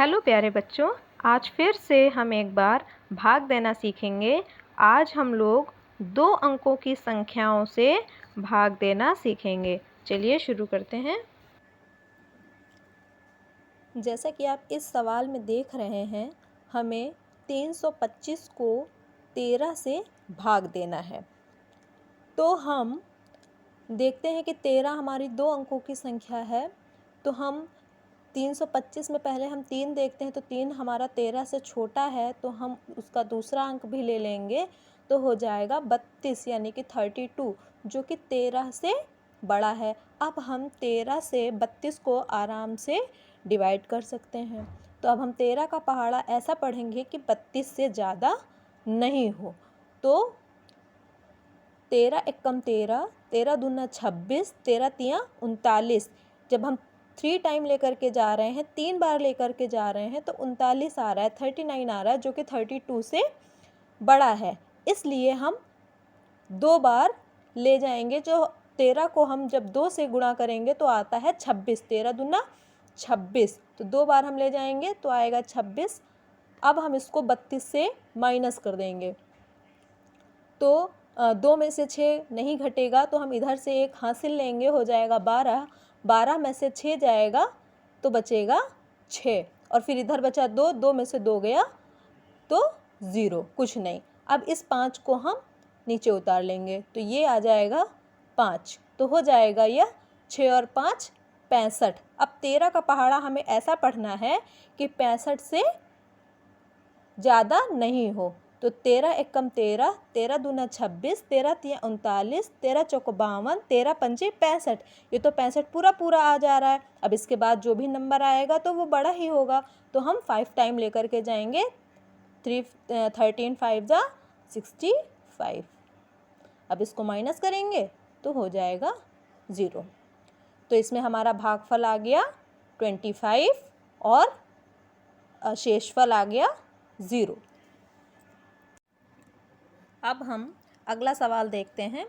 Hello प्यारे बच्चों, आज फिर से हम एक बार भाग देना सीखेंगे। आज हम लोग 2 अंकों की संख्याओं से भाग देना सीखेंगे। चलिए शुरू करते हैं। जैसा कि आप इस सवाल में देख रहे हैं, हमें 325 को 13 से भाग देना है। तो हम देखते हैं कि 13 हमारी 2 अंकों की संख्या है। तो हम 325 में पहले हम 3 देखते हैं, तो 3 हमारा 13 से छोटा है, तो हम उसका दूसरा अंक भी ले लेंगे, तो हो जाएगा 32 यानी कि 32, जो कि 13 से बड़ा है। अब हम 13 से 32 को आराम से डिवाइड कर सकते हैं। तो अब हम 13 का पहाड़ा ऐसा पढ़ेंगे कि 32 से ज़्यादा नहीं हो। तो 13 एकम 13, 13 दूना 26, 13 तियाँ 39। जब हम 3 टाइम लेकर के जा रहे हैं, 3 बार लेकर के जा रहे हैं, तो 39 आ रहा है, 39 आ रहा है, जो कि 32 से बड़ा है। इसलिए हम 2 बार ले जाएंगे। जो 13 को हम जब 2 से गुणा करेंगे तो आता है 26, 13 दूना 26, तो 2 बार हम ले जाएंगे तो आएगा 26। अब हम इसको 32 से माइनस कर देंगे, तो 2 में से 6 नहीं घटेगा, तो हम इधर से 1 हासिल लेंगे, हो जाएगा 12। 12 में से 6 जाएगा तो बचेगा 6, और फिर इधर बचा 2, 2 में से 2 गया तो 0, कुछ नहीं। अब इस 5 को हम नीचे उतार लेंगे, तो ये आ जाएगा 5, तो हो जाएगा यह 6 और 5 65। अब 13 का पहाड़ा हमें ऐसा पढ़ना है कि 65 से ज़्यादा नहीं हो। तो 13 एकम 13, 13 दूना 26, 13 तियाँ 39, 13 चौको 52, 13 पंजे 65। ये तो 65 पूरा पूरा आ जा रहा है। अब इसके बाद जो भी नंबर आएगा तो वो बड़ा ही होगा, तो हम 5 टाइम लेकर के जाएंगे। 13 5 जा 65। अब इसको माइनस करेंगे तो हो जाएगा 0। तो इसमें हमारा भागफल आ गया 25 और शेषफल आ गया 0। अब हम अगला सवाल देखते हैं।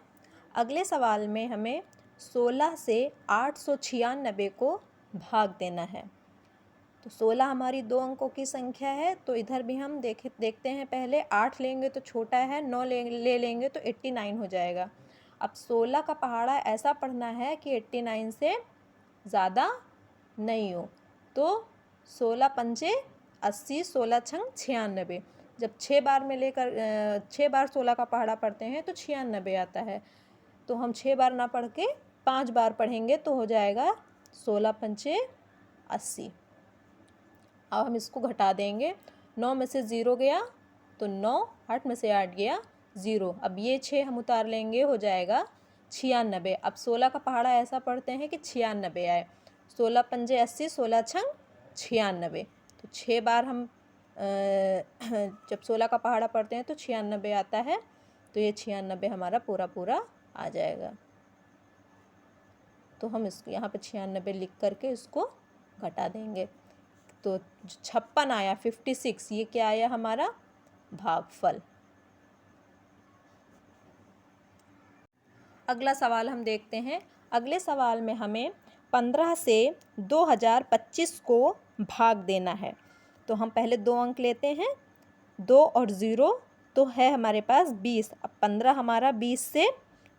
अगले सवाल में हमें 16 से 896 को भाग देना है। तो 16 हमारी 2 अंकों की संख्या है, तो इधर भी हम देखते हैं। पहले 8 लेंगे तो छोटा है, 9 ले लेंगे तो 89 हो जाएगा। अब 16 का पहाड़ा ऐसा पढ़ना है कि 89 से ज़्यादा नहीं हो। तो 16 पंजे 80, 16 छंग 96। जब 6 बार में लेकर 6 बार 16 का पहाड़ा पढ़ते हैं तो 96 आता है। तो हम 6 बार ना पढ़ के 5 बार पढ़ेंगे तो हो जाएगा 16 पंचे 80। अब हम इसको घटा देंगे। 9 में से 0 गया तो 9, 8 में से 8 गया 0। अब ये 6 हम उतार लेंगे, हो जाएगा 96। अब 16 का पहाड़ा ऐसा पढ़ते हैं कि 96 आए। 16 पंजे 80, 16 छंग 96। तो 6 बार हम जब 16 का पहाड़ा पढ़ते हैं तो 96 आता है, तो ये 96 हमारा पूरा पूरा आ जाएगा। तो हम इसको यहाँ पे 96 लिख करके इसको घटा देंगे, तो 56 आया, 56, ये क्या आया हमारा भागफल। अगला सवाल हम देखते हैं। अगले सवाल में हमें 15 से 2025 को भाग देना है। तो हम पहले 2 अंक लेते हैं, 2 और 0, तो है हमारे पास 20। अब 15 हमारा 20 से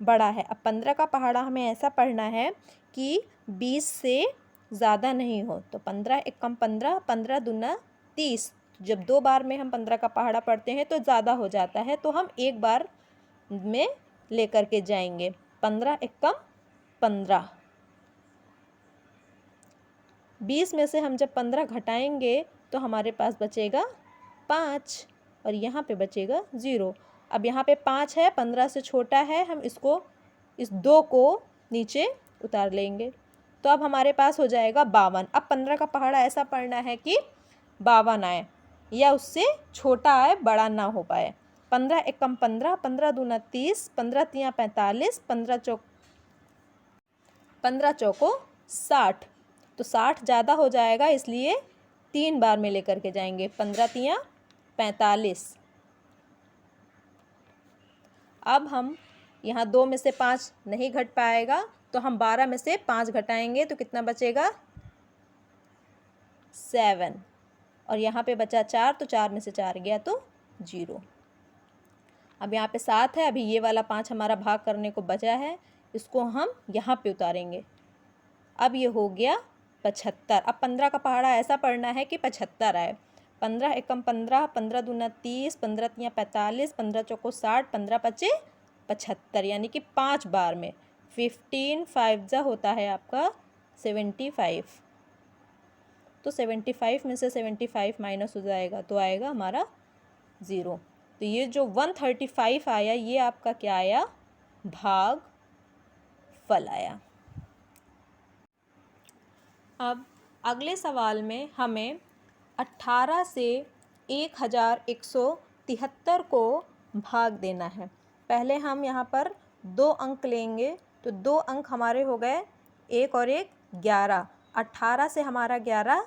बड़ा है। अब 15 का पहाड़ा हमें ऐसा पढ़ना है कि 20 से ज़्यादा नहीं हो। तो 15 एकम 15, 15 दूना 30। जब 2 बार में हम 15 का पहाड़ा पढ़ते हैं तो ज़्यादा हो जाता है, तो हम 1 बार में लेकर के जाएंगे। 15 एकम 15। 20 में से हम जब 15 घटाएंगे तो हमारे पास बचेगा 5, और यहाँ पे बचेगा 0। अब यहाँ पे 5 है, 15 से छोटा है, हम इसको इस 2 को नीचे उतार लेंगे, तो अब हमारे पास हो जाएगा 52। अब 15 का पहाड़ा ऐसा पढ़ना है कि 52 आए या उससे छोटा आए, बड़ा ना हो पाए। 15 एकम 15, 15 दूना 30, 15 तियाँ 45, 15 चौको 60। तो 60 ज़्यादा हो जाएगा, इसलिए 3 बार में लेकर के जाएंगे। 15 तियाँ 45। अब हम यहाँ 2 में से 5 नहीं घट पाएगा, तो हम 12 में से 5 घटाएंगे तो कितना बचेगा 7। और यहाँ पे बचा 4, तो 4 में से 4 गया तो 0। अब यहाँ पे 7 है, अभी ये वाला 5 हमारा भाग करने को बचा है, इसको हम यहाँ पे उतारेंगे। अब ये हो गया 75। अब 15 का पहाड़ा ऐसा पढ़ना है कि 75 आए। 15 एकम 15, 15 दूना 30, 15 तियाँ 45, 15 चौको 60, 15 पचे 75, यानी कि 5 बार में 15 5 जा होता है आपका 75। तो 75 में से 75 माइनस हो जाएगा तो आएगा हमारा 0। तो ये जो 135 आया ये आपका क्या आया, भाग फल आया। अब अगले सवाल में हमें 18 से 1173 को भाग देना है। पहले हम यहाँ पर 2 अंक लेंगे, तो 2 अंक हमारे हो गए 1 और 1 11। 18 से हमारा 11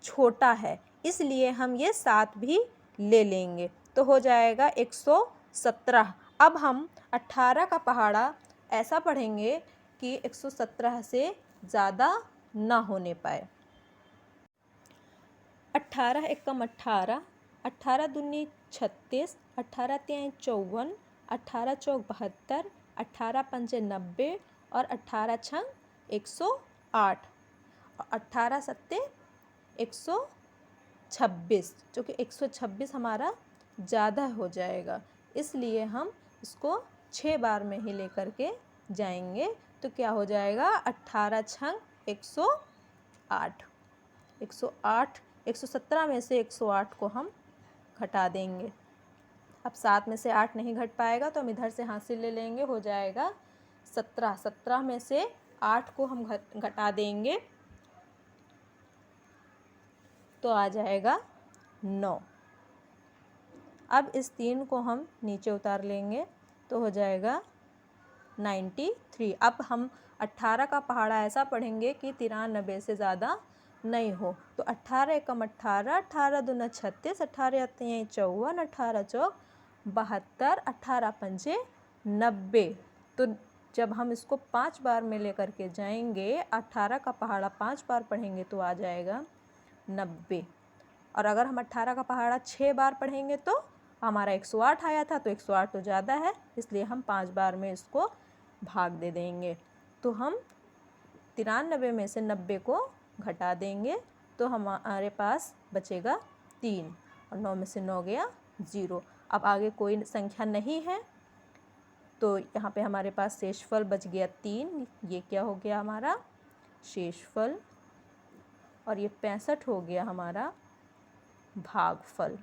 छोटा है, इसलिए हम ये 7 भी ले लेंगे, तो हो जाएगा 117। अब हम 18 का पहाड़ा ऐसा पढ़ेंगे कि 117 से ज़्यादा ना होने पाए। 18 एकम 18, 18 दूनी 36, 18 तियाँ 54, 18 चौक 72, 18 पंचे 90 और 18 छंग 108 और 18 सत्ते 126, जो कि 126 हमारा ज़्यादा हो जाएगा, इसलिए हम इसको 6 बार में ही लेकर के जाएंगे। तो क्या हो जाएगा, 18 छंग 108। 108 117 में से 108 को हम घटा देंगे। अब 7 में से 8 नहीं घट पाएगा तो हम इधर से हासिल ले लेंगे, हो जाएगा 17। 17 में से 8 को हम घटा देंगे तो आ जाएगा 9। अब इस 3 को हम नीचे उतार लेंगे तो हो जाएगा 93। अब हम 18 का पहाड़ा ऐसा पढ़ेंगे कि 93 से ज़्यादा नहीं हो। तो 18 एकम 18, 18 दूना 36, 18 तियाँ 54, 18 चौक 72, 18 पंचे 90। तो जब हम इसको 5 बार में लेकर के जाएंगे, 18 का पहाड़ा 5 बार पढ़ेंगे तो आ जाएगा 90। और अगर हम 18 का पहाड़ा 6 बार पढ़ेंगे तो हमारा 108 आया था, तो 108 तो ज़्यादा है, इसलिए हम 5 बार में इसको भाग दे देंगे। तो हम 93 में से 90 को घटा देंगे तो हमारे पास बचेगा 3 और 9 में से 9 गया 0। अब आगे कोई संख्या नहीं है तो यहाँ पे हमारे पास शेषफल बच गया 3। ये क्या हो गया हमारा शेषफल, और ये 65 हो गया हमारा भागफल।